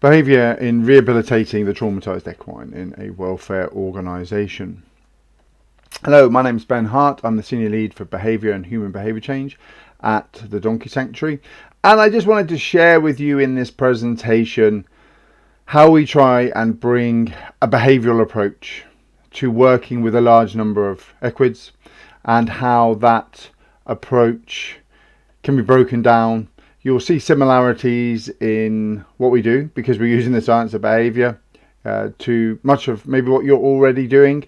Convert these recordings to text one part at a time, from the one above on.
Behaviour in rehabilitating the traumatised equine in a welfare organisation. Hello, my name is Ben Hart. I'm the Senior Lead for Behaviour and Human Behaviour Change at the Donkey Sanctuary. And I just wanted to share with you in this presentation how we try and bring a behavioural approach to working with a large number of equids, and how that approach can be broken down. You'll see similarities in what we do because we're using the science of behaviour to much of maybe what you're already doing.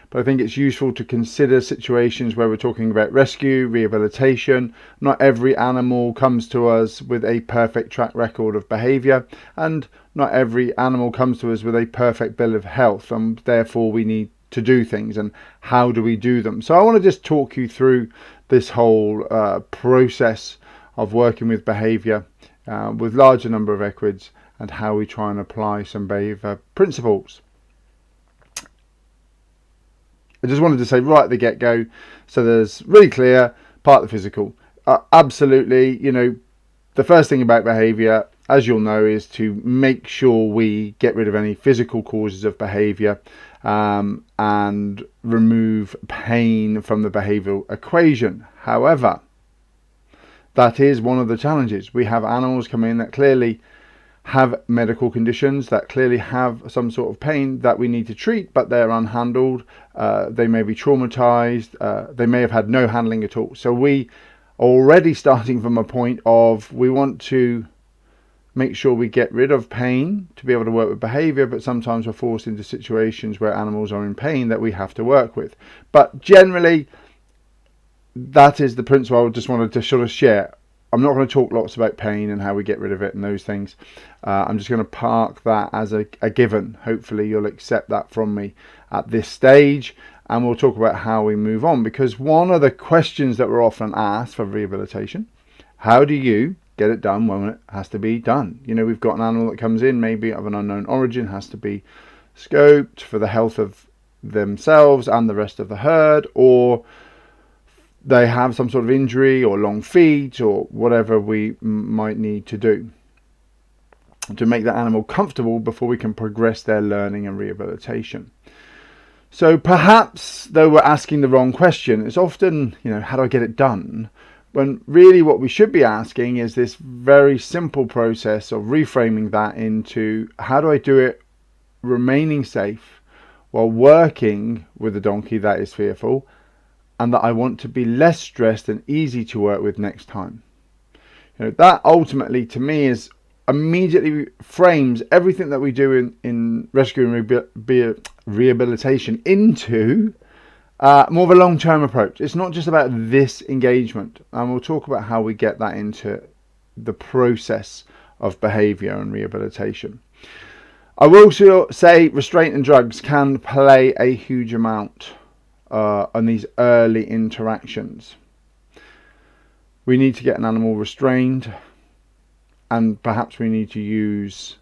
But I think it's useful to consider situations where we're talking about rescue, rehabilitation. Not every animal comes to us with a perfect track record of behaviour, and not every animal comes to us with a perfect bill of health, and therefore we need to do things. And how do we do them? So I want to just talk you through this whole process of working with behaviour with larger number of equids, and how we try and apply some behaviour principles. I just wanted to say right at the get-go, so there's really clear part of the physical. Absolutely, the first thing about behaviour, as you'll know, is to make sure we get rid of any physical causes of behaviour and remove pain from the behavioural equation. However, that is one of the challenges. We have animals come in that clearly have medical conditions, that clearly have some sort of pain that we need to treat, but they're unhandled. They may be traumatized. They may have had no handling at all. So we are already starting from a point of we want to make sure we get rid of pain to be able to work with behavior, but sometimes we're forced into situations where animals are in pain that we have to work with. But generally, that is the principle I just wanted to sort of share. I'm not going to talk lots about pain and how we get rid of it and those things. I'm just going to park that as a given. Hopefully you'll accept that from me at this stage, and we'll talk about how we move on, because one of the questions that we're often asked for rehabilitation, how do you get it done when it has to be done? We've got an animal that comes in, maybe of an unknown origin, has to be scoped for the health of themselves and the rest of the herd, or they have some sort of injury or long feet or whatever we might need to do to make that animal comfortable before we can progress their learning and rehabilitation. So perhaps, though we're asking the wrong question, it's often, how do I get it done? When really what we should be asking is this very simple process of reframing that into, how do I do it remaining safe while working with a donkey that is fearful, and that I want to be less stressed and easy to work with next time? That ultimately, to me, is immediately frames everything that we do in rescue and rehabilitation into more of a long-term approach. It's not just about this engagement, and we'll talk about how we get that into the process of behaviour and rehabilitation. I will also say restraint and drugs can play a huge amount on these early interactions. We need to get an animal restrained, and perhaps we need to use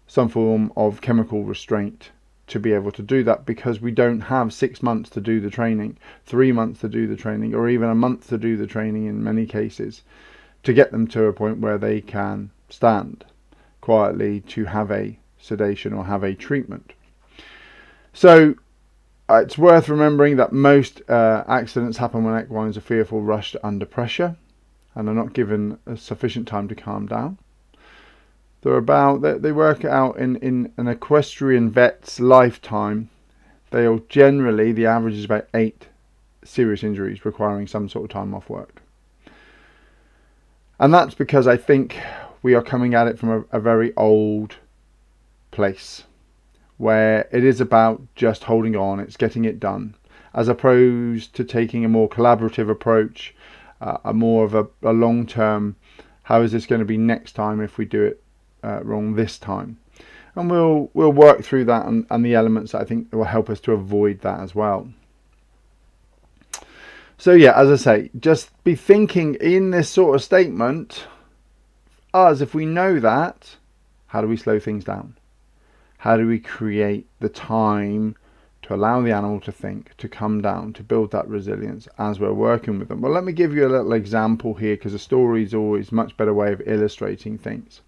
some form of chemical restraint to be able to do that, because we don't have 6 months to do the training, 3 months to do the training, or even a month to do the training in many cases, to get them to a point where they can stand quietly to have a sedation or have a treatment. So it's worth remembering that most accidents happen when equines are fearful, rushed, under pressure, and are not given a sufficient time to calm down. They work out in an equestrian vet's lifetime, they'll generally, the average is about 8 serious injuries requiring some sort of time off work. And that's because I think we are coming at it from a very old place, where it is about just holding on, it's getting it done, as opposed to taking a more collaborative approach, a more of a long-term, how is this going to be next time if we do it wrong this time? And we'll work through that and the elements that I think will help us to avoid that as well. So yeah, as I say, just be thinking in this sort of statement, as if we know that, how do we slow things down? How do we create the time to allow the animal to think, to come down, to build that resilience as we're working with them? Well, let me give you a little example here, because a story is always a much better way of illustrating things.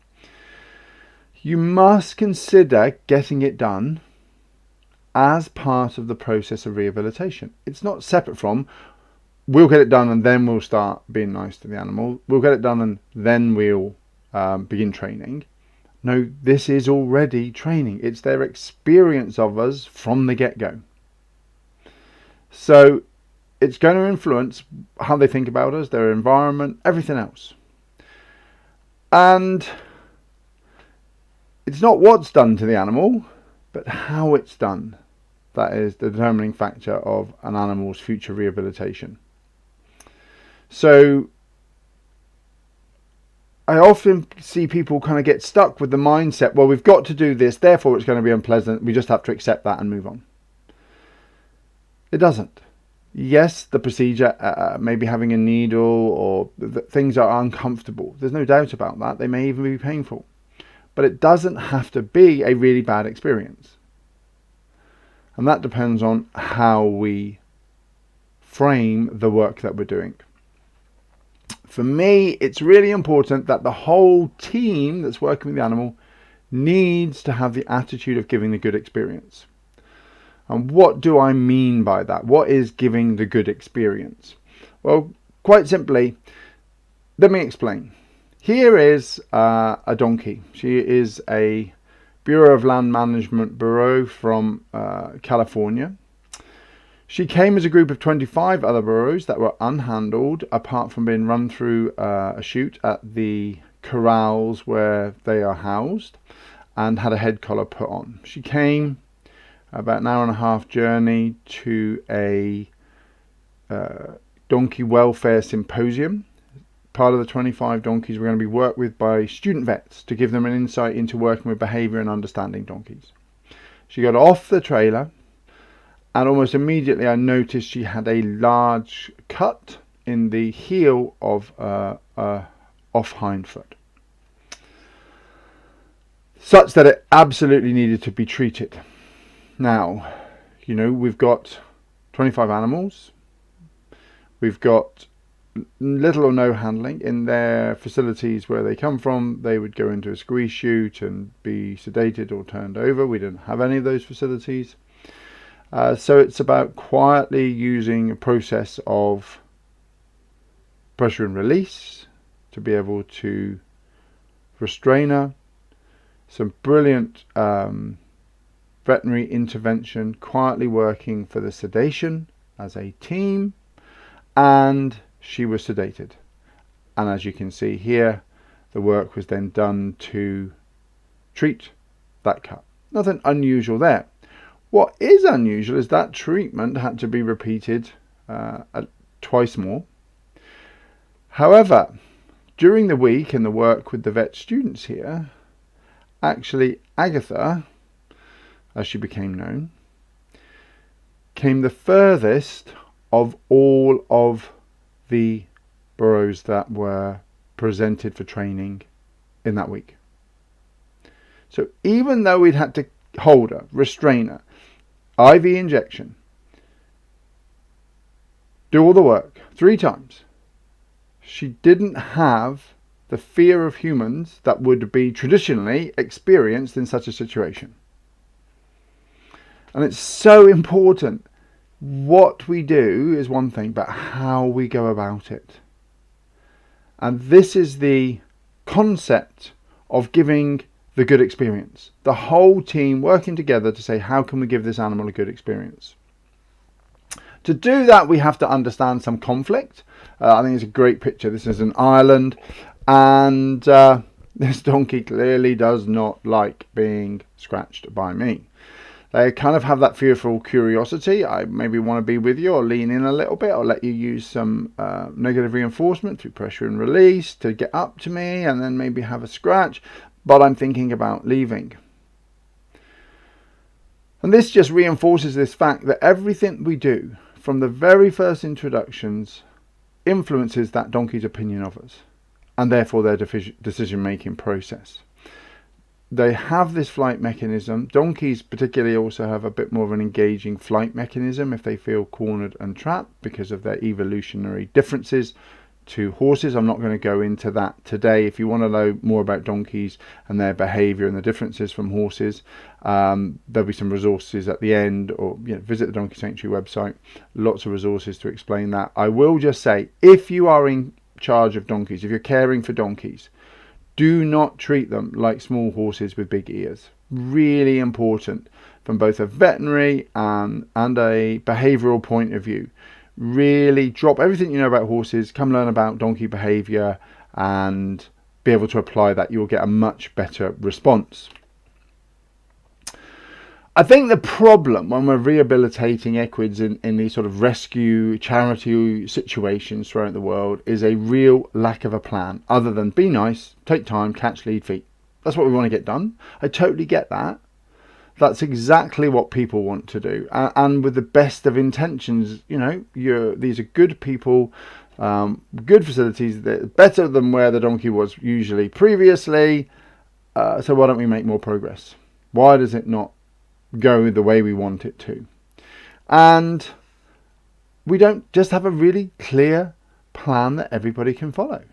You must consider getting it done as part of the process of rehabilitation. It's not separate from, we'll get it done and then we'll start being nice to the animal. We'll get it done and then we'll begin training. No, this is already training. It's their experience of us from the get-go. So it's going to influence how they think about us, their environment, everything else. And it's not what's done to the animal, but how it's done. That is the determining factor of an animal's future rehabilitation. So I often see people kind of get stuck with the mindset, well, we've got to do this, therefore it's going to be unpleasant. We just have to accept that and move on. It doesn't. Yes, the procedure, maybe having a needle or things are uncomfortable. There's no doubt about that. They may even be painful. But it doesn't have to be a really bad experience. And that depends on how we frame the work that we're doing. For me, it's really important that the whole team that's working with the animal needs to have the attitude of giving the good experience. And what do I mean by that? What is giving the good experience? Well, quite simply, let me explain. Here is a donkey. She is a Bureau of Land Management Bureau from California. She came as a group of 25 other burros that were unhandled, apart from being run through a chute at the corrals where they are housed, and had a head collar put on. She came about an hour and a half journey to a donkey welfare symposium. Part of the 25 donkeys were going to be worked with by student vets to give them an insight into working with behaviour and understanding donkeys. She got off the trailer, and almost immediately I noticed she had a large cut in the heel of off hind foot, such that it absolutely needed to be treated. Now, you know, we've got 25 animals. We've got little or no handling. In their facilities where they come from, they would go into a squeeze chute and be sedated or turned over. We didn't have any of those facilities. So it's about quietly using a process of pressure and release to be able to restrain her. Some brilliant veterinary intervention, quietly working for the sedation as a team, and she was sedated. And as you can see here, the work was then done to treat that cut. Nothing unusual there. What is unusual is that treatment had to be repeated twice more. However, during the week in the work with the vet students here, actually Agatha, as she became known, came the furthest of all of the burros that were presented for training in that week. So even though we'd had to hold her, restrain her, IV injection, do all the work 3 times, she didn't have the fear of humans that would be traditionally experienced in such a situation. And it's so important. What we do is one thing, but how we go about it. And this is the concept of giving the good experience. The whole team working together to say, how can we give this animal a good experience? To do that, we have to understand some conflict. I think it's a great picture. This is an island, and this donkey clearly does not like being scratched by me. They kind of have that fearful curiosity. I maybe want to be with you, or lean in a little bit, or let you use some negative reinforcement through pressure and release to get up to me, and then maybe have a scratch. But I'm thinking about leaving. And this just reinforces this fact that everything we do from the very first introductions influences that donkey's opinion of us, and therefore their decision-making process. They have this flight mechanism. Donkeys particularly also have a bit more of an engaging flight mechanism if they feel cornered and trapped because of their evolutionary differences to horses. I'm not going to go into that today. If you want to know more about donkeys and their behaviour and the differences from horses, there'll be some resources at the end, or visit the Donkey Sanctuary website. Lots of resources to explain that. I will just say, if you are in charge of donkeys, if you're caring for donkeys, do not treat them like small horses with big ears. Really important from both a veterinary and a behavioural point of view. Really drop everything you know about horses, come learn about donkey behaviour and be able to apply that. You'll get a much better response. I think the problem when we're rehabilitating equids in these sort of rescue charity situations throughout the world is a real lack of a plan, other than be nice, take time, catch, lead, feet. That's what we want to get done. I totally get that. That's exactly what people want to do, and with the best of intentions. These are good people, good facilities, better than where the donkey was usually previously. So why don't we make more progress? Why does it not go the way we want it to? And we don't just have a really clear plan that everybody can follow.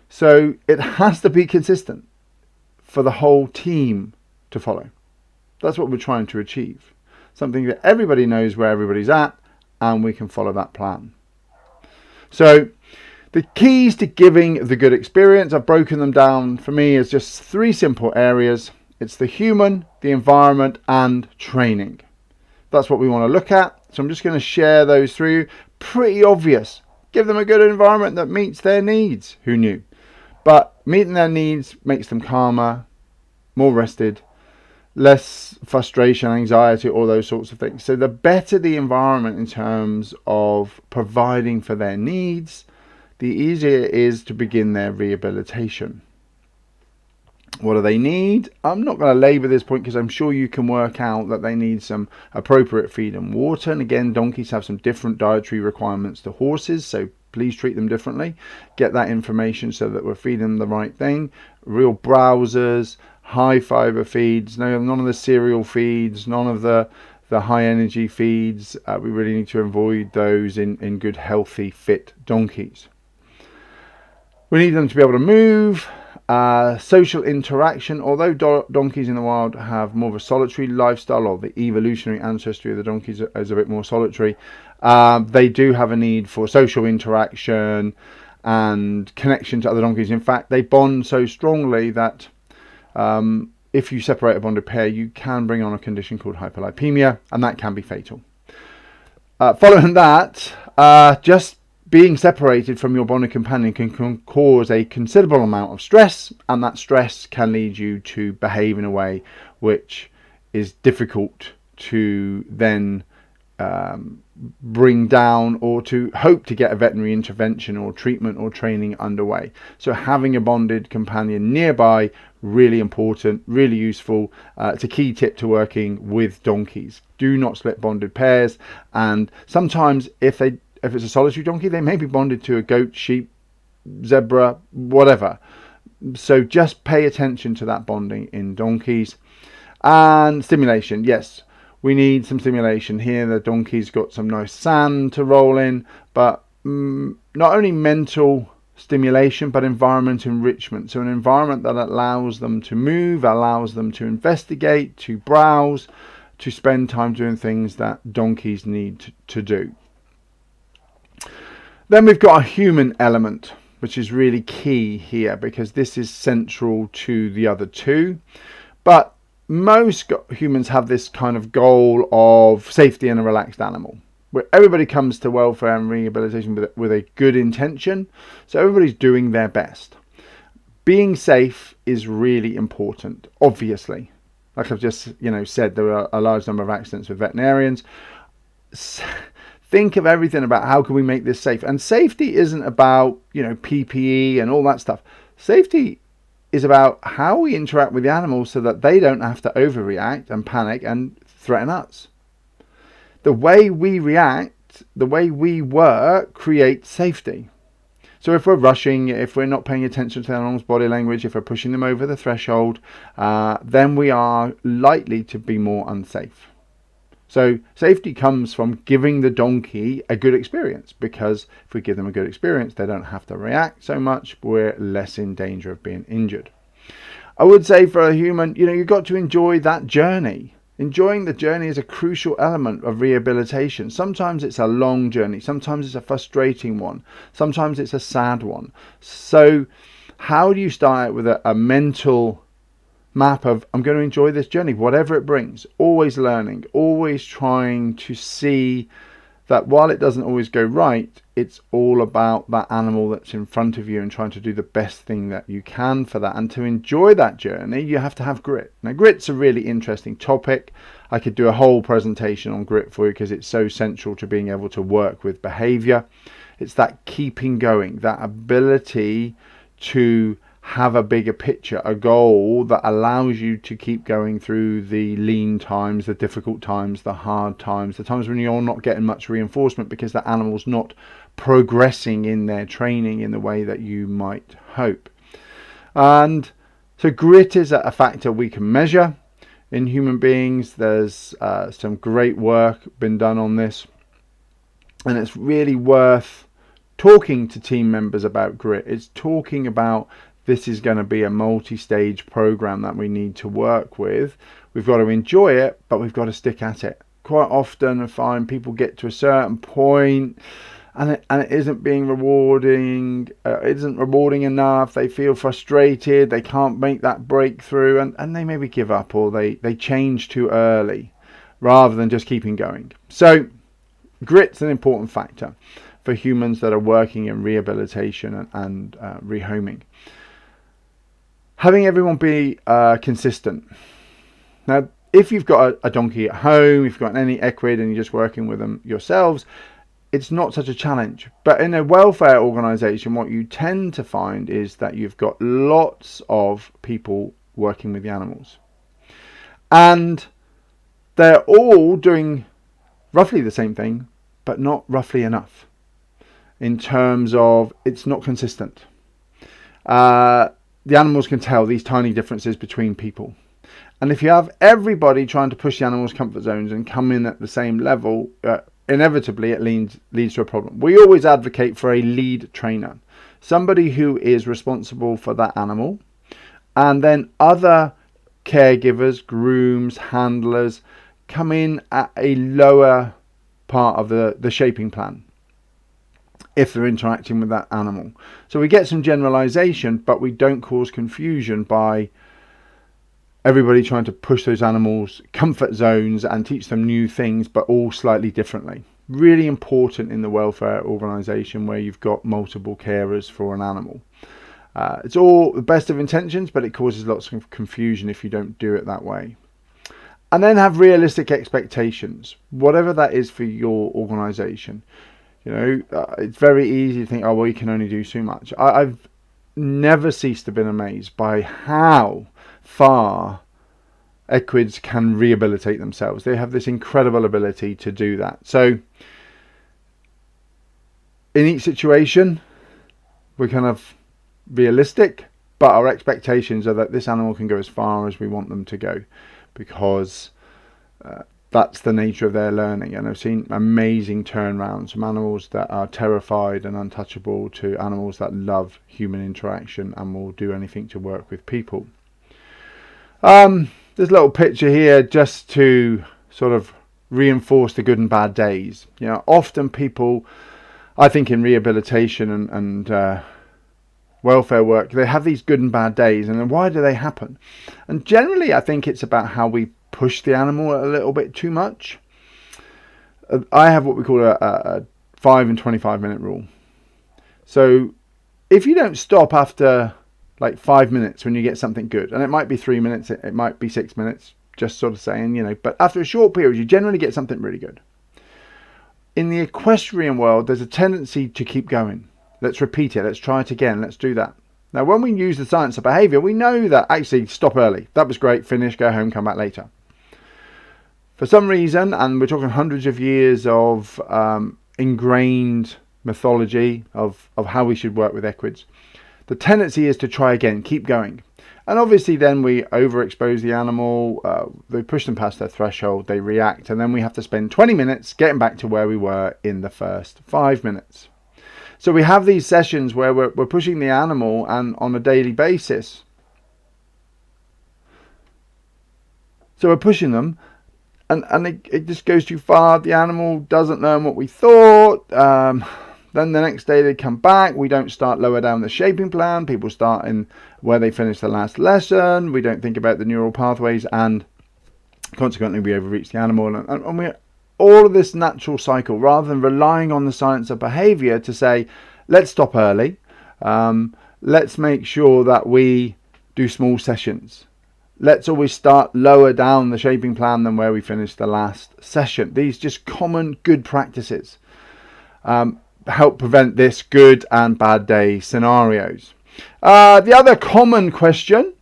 So it has to be consistent for the whole team to follow. That's what we're trying to achieve. Something that everybody knows where everybody's at, and we can follow that plan. So the keys to giving the good experience, I've broken them down for me as just 3 simple areas. It's the human, the environment, and training. That's what we want to look at. So I'm just going to share those through. Pretty obvious. Give them a good environment that meets their needs. Who knew? But meeting their needs makes them calmer, more rested, less frustration, anxiety, all those sorts of things. So the better the environment in terms of providing for their needs, the easier it is to begin their rehabilitation. What do they need? I'm not going to labour this point because I'm sure you can work out that they need some appropriate feed and water. And again, donkeys have some different dietary requirements to horses, so please treat them differently. Get that information so that we're feeding them the right thing. Real browsers, high fibre feeds, none of the cereal feeds, none of the high energy feeds. We really need to avoid those in good, healthy, fit donkeys. We need them to be able to move. Social interaction. Although donkeys in the wild have more of a solitary lifestyle, or the evolutionary ancestry of the donkeys is a bit more solitary, they do have a need for social interaction and connection to other donkeys. In fact, they bond so strongly that if you separate a bonded pair, you can bring on a condition called hyperlipemia, and that can be fatal. Following that, just being separated from your bonded companion can cause a considerable amount of stress, and that stress can lead you to behave in a way which is difficult to then bring down, or to hope to get a veterinary intervention or treatment or training underway. So having a bonded companion nearby, really important, really useful. It's a key tip to working with donkeys. Do not split bonded pairs, and sometimes if it's a solitary donkey, they may be bonded to a goat, sheep, zebra, whatever. So just pay attention to that bonding in donkeys. And stimulation, yes, we need some stimulation here. The donkey's got some nice sand to roll in, but not only mental stimulation, but environment enrichment. So an environment that allows them to move, allows them to investigate, to browse, to spend time doing things that donkeys need to do. Then we've got a human element, which is really key here because this is central to the other two. But most humans have this kind of goal of safety and a relaxed animal, where everybody comes to welfare and rehabilitation with a good intention. So everybody's doing their best. Being safe is really important, obviously. Like I've just said, there are a large number of accidents with veterinarians. Think of everything about how can we make this safe. And safety isn't about PPE and all that stuff. Safety is about how we interact with the animals so that they don't have to overreact and panic and threaten us. The way we react, the way we work, creates safety. So if we're rushing, if we're not paying attention to the animal's body language, if we're pushing them over the threshold, then we are likely to be more unsafe. So safety comes from giving the donkey a good experience, because if we give them a good experience, they don't have to react so much. We're less in danger of being injured. I would say for a human, you've got to enjoy that journey. Enjoying the journey is a crucial element of rehabilitation. Sometimes it's a long journey. Sometimes it's a frustrating one. Sometimes it's a sad one. So how do you start out with a mental map of, I'm going to enjoy this journey, whatever it brings, always learning, always trying to see that while it doesn't always go right, it's all about that animal that's in front of you and trying to do the best thing that you can for that. And to enjoy that journey, you have to have grit. Now, grit's a really interesting topic. I could do a whole presentation on grit for you because it's so central to being able to work with behavior. It's that keeping going, that ability to have a bigger picture, a goal that allows you to keep going through the lean times, the difficult times, the hard times, the times when you're not getting much reinforcement because the animal's not progressing in their training in the way that you might hope. And so grit is a factor we can measure in human beings. There's some great work been done on this, and it's really worth talking to team members about grit. It's talking about, this is going to be a multi-stage program that we need to work with. We've got to enjoy it, but we've got to stick at it. Quite often I find people get to a certain point and it isn't being rewarding, it isn't rewarding enough. They feel frustrated, they can't make that breakthrough, and they maybe give up, or they change too early rather than just keeping going. So grit's an important factor for humans that are working in rehabilitation and rehoming. Having everyone be consistent. Now, if you've got a donkey at home, if you've got any equid and you're just working with them yourselves, it's not such a challenge. But in a welfare organisation, what you tend to find is that you've got lots of people working with the animals. And they're all doing roughly the same thing, but not roughly enough. In terms of, it's not consistent. The animals can tell these tiny differences between people. And if you have everybody trying to push the animals' comfort zones and come in at the same level, inevitably it leads to a problem. We always advocate for a lead trainer, somebody who is responsible for that animal, and then other caregivers, grooms, handlers come in at a lower part of the shaping plan if they're interacting with that animal. So we get some generalization, but we don't cause confusion by everybody trying to push those animals' comfort zones and teach them new things, but all slightly differently. Really important in the welfare organisation where you've got multiple carers for an animal. It's all the best of intentions, but it causes lots of confusion if you don't do it that way. And then have realistic expectations, whatever that is for your organisation. It's very easy to think, oh, well, you can only do so much. I've never ceased to be amazed by how far equids can rehabilitate themselves. They have this incredible ability to do that. So in each situation, we're kind of realistic, but our expectations are that this animal can go as far as we want them to go, because that's the nature of their learning. And I've seen amazing turnarounds from animals that are terrified and untouchable to animals that love human interaction and will do anything to work with people. There's a little picture here just to sort of reinforce the good and bad days. Often people, I think in rehabilitation and welfare work, they have these good and bad days, and then why do they happen? And generally I think it's about how we push the animal a little bit too much. I have what we call a 5 and 25 minute rule. So if you don't stop after like 5 minutes when you get something good, and it might be 3 minutes, it might be 6 minutes, just sort of saying, but after a short period you generally get something really good. In the equestrian world, there's a tendency to keep going. Let's repeat it, let's try it again, let's do that. Now when we use the science of behaviour, we know that actually stop early, that was great, finish, go home, come back later. For some reason, and we're talking hundreds of years of ingrained mythology of how we should work with equids, the tendency is to try again, keep going. And obviously then we overexpose the animal, they push them past their threshold, they react, and then we have to spend 20 minutes getting back to where we were in the first 5 minutes. So we have these sessions where we're pushing the animal and on a daily basis. So we're pushing them, and it just goes too far. The animal doesn't learn what we thought. Then the next day they come back. We don't start lower down the shaping plan. People start in where they finished the last lesson. We don't think about the neural pathways, and consequently we overreach the animal. And we all of this natural cycle, rather than relying on the science of behaviour to say, let's stop early. Let's make sure that we do small sessions. Let's always start lower down the shaping plan than where we finished the last session. These just common good practices help prevent this good and bad day scenarios. The other common question,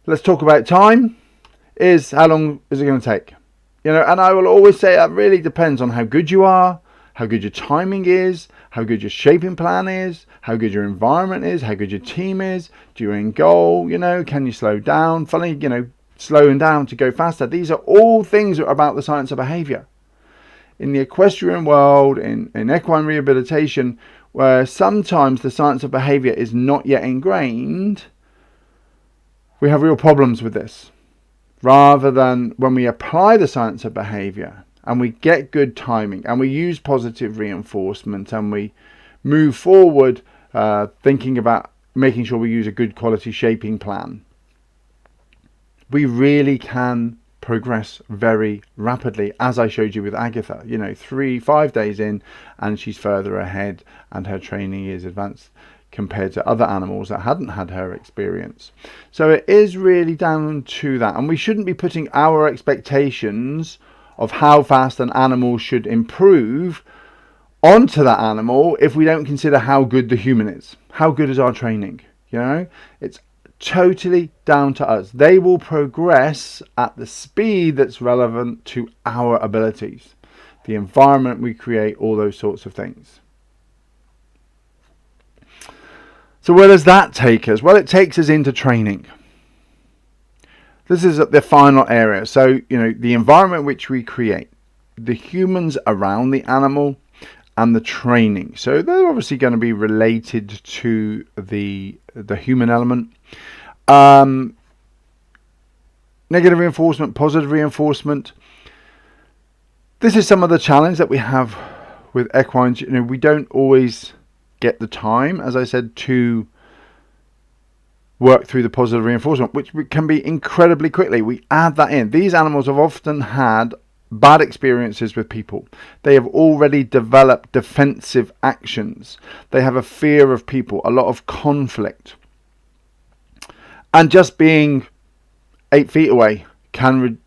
let's talk about time, is how long is it going to take? You know, and I will always say that really depends on how good you are, how good your timing is, how good your shaping plan is, how good your environment is, how good your team is, do you in goal, you know, can you slow down? Finally, you know, slowing down to go faster. These are all things that are about the science of behaviour. In the equestrian world, in equine rehabilitation, where sometimes the science of behaviour is not yet ingrained, we have real problems with this. Rather than when we apply the science of behaviour and we get good timing and we use positive reinforcement and we move forward thinking about making sure we use a good quality shaping plan, we really can progress very rapidly, as I showed you with Agatha. You know, 3-5 days in and she's further ahead and her training is advanced compared to other animals that hadn't had her experience. So it is really down to that, and we shouldn't be putting our expectations of how fast an animal should improve onto that animal if we don't consider how good the human is. How good is our training? You know, it's totally down to us. They will progress at the speed that's relevant to our abilities, the environment we create, all those sorts of things. So where does that take us? Well, it takes us into training. This is the final area. So, you know, the environment which we create, the humans around the animal, and the training. So they're obviously going to be related to the human element. Negative reinforcement, positive reinforcement. This is some of the challenge that we have with equines. You know, we don't always get the time, as I said, to work through the positive reinforcement, which can be incredibly quickly. We add that in. These animals have often had bad experiences with people. They have already developed defensive actions. They have a fear of people, a lot of conflict. And just being 8 feet away can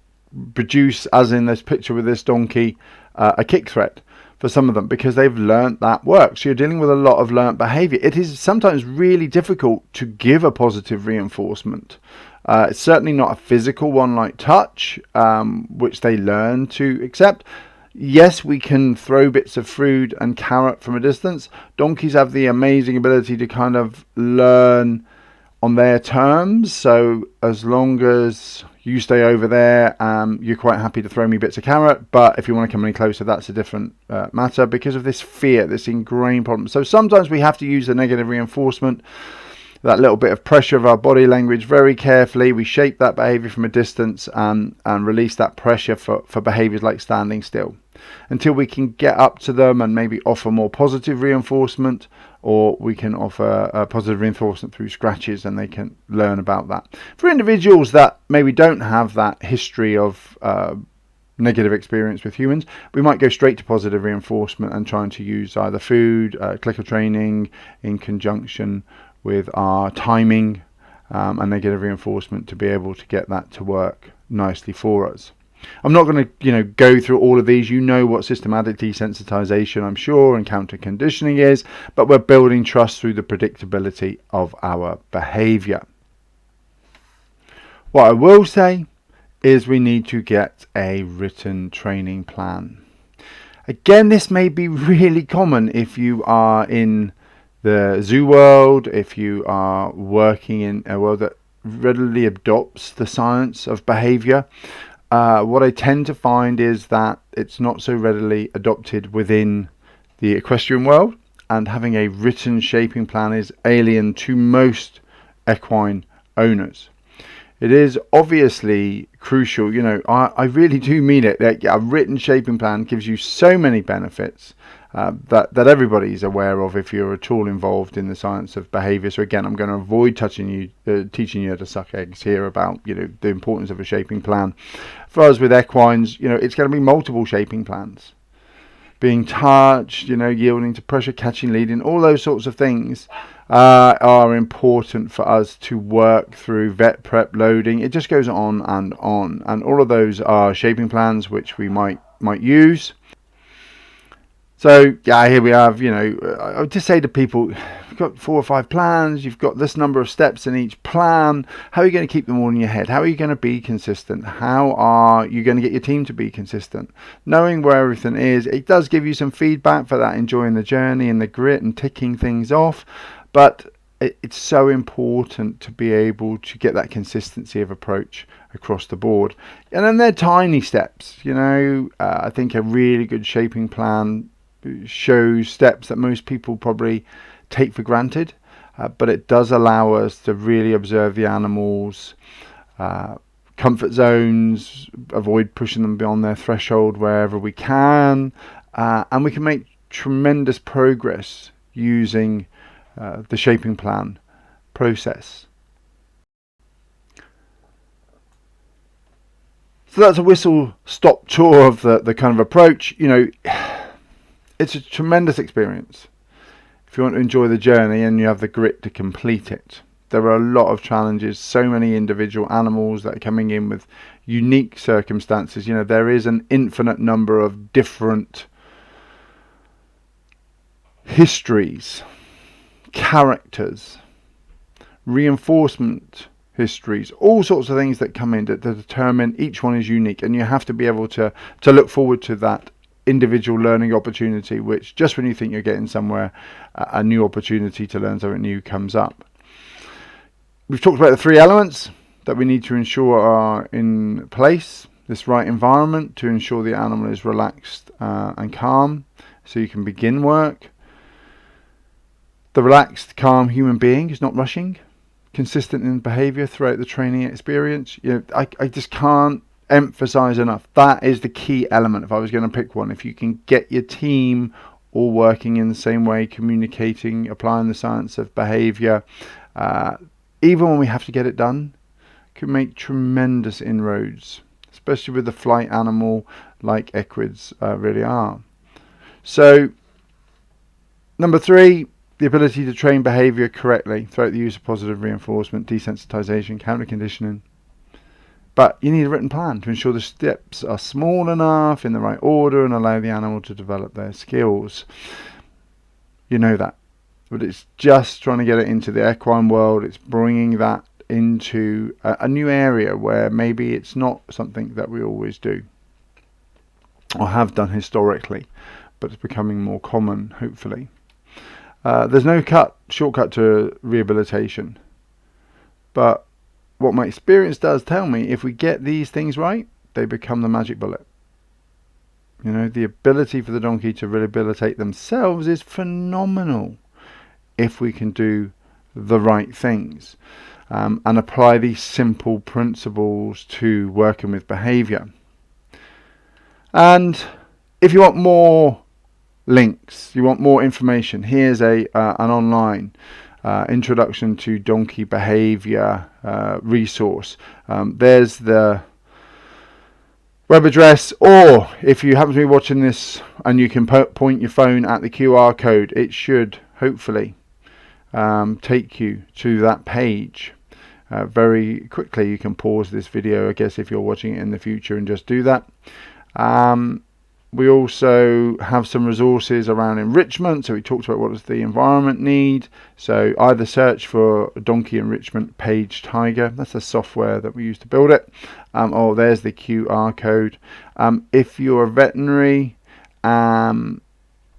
produce, as in this picture with this donkey, a kick threat for some of them, because they've learnt that works. So you're dealing with a lot of learnt behaviour. It is sometimes really difficult to give a positive reinforcement. It's certainly not a physical one like touch, which they learn to accept. Yes, we can throw bits of fruit and carrot from a distance. Donkeys have the amazing ability to kind of learn on their terms. So as long as you stay over there, you're quite happy to throw me bits of carrot. But if you want to come any closer, that's a different matter, because of this fear, this ingrained problem. So sometimes we have to use the negative reinforcement, that little bit of pressure of our body language very carefully. We shape that behavior from a distance and release that pressure for behaviors like standing still, until we can get up to them and maybe offer more positive reinforcement, or we can offer a positive reinforcement through scratches and they can learn about that. For individuals that maybe don't have that history of negative experience with humans, we might go straight to positive reinforcement and trying to use either food, clicker training in conjunction with our timing and negative reinforcement to be able to get that to work nicely for us. I'm not going to, go through all of these. You know what systematic desensitization, I'm sure, and counter conditioning is, but we're building trust through the predictability of our behavior. What I will say is we need to get a written training plan. Again, this may be really common if you are in the zoo world, if you are working in a world that readily adopts the science of behaviour, what I tend to find is that it's not so readily adopted within the equestrian world, and having a written shaping plan is alien to most equine owners. It is obviously crucial, I really do mean it, that a written shaping plan gives you so many benefits that everybody's aware of if you're at all involved in the science of behaviour. So again, I'm going to avoid teaching you how to suck eggs here about the importance of a shaping plan. For us with equines, it's going to be multiple shaping plans. Being touched, yielding to pressure, catching, leading, all those sorts of things are important for us to work through. Vet prep, loading, it just goes on, and all of those are shaping plans which we might use. So yeah, here we have, I would just say to people, you've got 4 or 5 plans, you've got this number of steps in each plan. How are you going to keep them all in your head? How are you going to be consistent? How are you going to get your team to be consistent? Knowing where everything is, it does give you some feedback for that, enjoying the journey and the grit and ticking things off. But it's so important to be able to get that consistency of approach across the board. And then they're tiny steps. I think a really good shaping plan shows steps that most people probably take for granted, but it does allow us to really observe the animals' comfort zones, avoid pushing them beyond their threshold wherever we can, and we can make tremendous progress using the shaping plan process. So that's a whistle-stop tour of the kind of approach. It's a tremendous experience if you want to enjoy the journey and you have the grit to complete it. There are a lot of challenges, so many individual animals that are coming in with unique circumstances. There is an infinite number of different histories, characters, reinforcement histories, all sorts of things that come in that determine each one is unique, and you have to be able to look forward to that individual learning opportunity, which just when you think you're getting somewhere, a new opportunity to learn something new comes up. We've talked about the 3 elements that we need to ensure are in place. This right environment to ensure the animal is relaxed and calm so you can begin work. The relaxed, calm human being is not rushing, consistent in behaviour throughout the training experience. I just can't emphasize enough, that is the key element. If I was going to pick one, if you can get your team all working in the same way, communicating, applying the science of behavior, even when we have to get it done, can make tremendous inroads, especially with the flight animal like equids really are. So number 3, the ability to train behavior correctly throughout the use of positive reinforcement, desensitization, counter conditioning. But you need a written plan to ensure the steps are small enough, in the right order, and allow the animal to develop their skills. You know that. But it's just trying to get it into the equine world. It's bringing that into a new area where maybe it's not something that we always do or have done historically, but it's becoming more common, hopefully. There's no shortcut to rehabilitation. But what my experience does tell me, if we get these things right, they become the magic bullet. The ability for the donkey to rehabilitate themselves is phenomenal if we can do the right things and apply these simple principles to working with behaviour. And if you want more links, you want more information, here's an online introduction to donkey behavior resource. There's the web address, or if you happen to be watching this and you can point your phone at the QR code, it should hopefully take you to that page very quickly. You can pause this video, I guess, if you're watching it in the future, and just do that. We also have some resources around enrichment. So we talked about what does the environment need. So either search for Donkey Enrichment Page Tiger. That's the software that we use to build it. Or there's the QR code. If you're a veterinary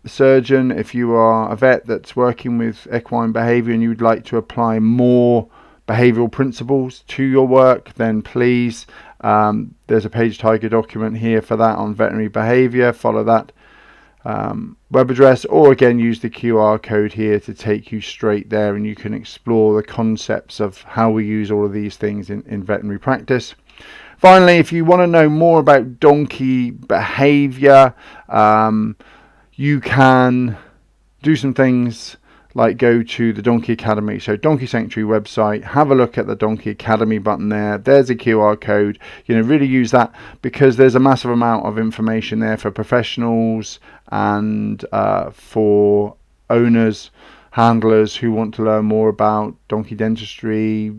surgeon, if you are a vet that's working with equine behaviour and you would like to apply more behavioural principles to your work, then please, there's a Page Tiger document here for that on veterinary behaviour. Follow that web address, or again use the QR code here to take you straight there, and you can explore the concepts of how we use all of these things in veterinary practice. Finally, if you want to know more about donkey behaviour, you can do some things like go to the Donkey Academy, so Donkey Sanctuary website, have a look at the Donkey Academy button there. There's a QR code. Really use that, because there's a massive amount of information there for professionals and for owners, handlers who want to learn more about donkey dentistry,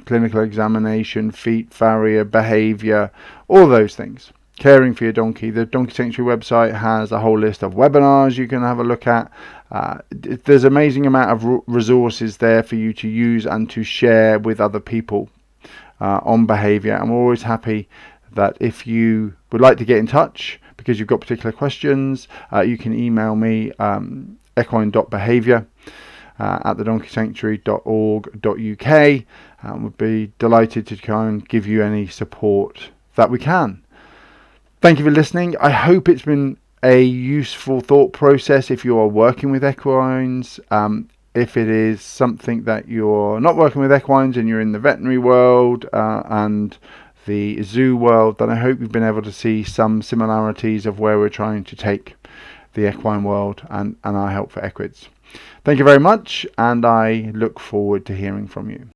clinical examination, feet, farrier, behaviour, all those things. Caring for your donkey. The Donkey Sanctuary website has a whole list of webinars you can have a look at. There's an amazing amount of resources there for you to use and to share with other people on behaviour. I'm always happy that if you would like to get in touch because you've got particular questions, you can email me equine.behaviour at thedonkeysanctuary.org.uk, and we'd be delighted to try and give you any support that we can. Thank you for listening. I hope it's been a useful thought process if you are working with equines. If it is something that you're not working with equines and you're in the veterinary world and the zoo world, then I hope you've been able to see some similarities of where we're trying to take the equine world and our help for equids. Thank you very much, and I look forward to hearing from you.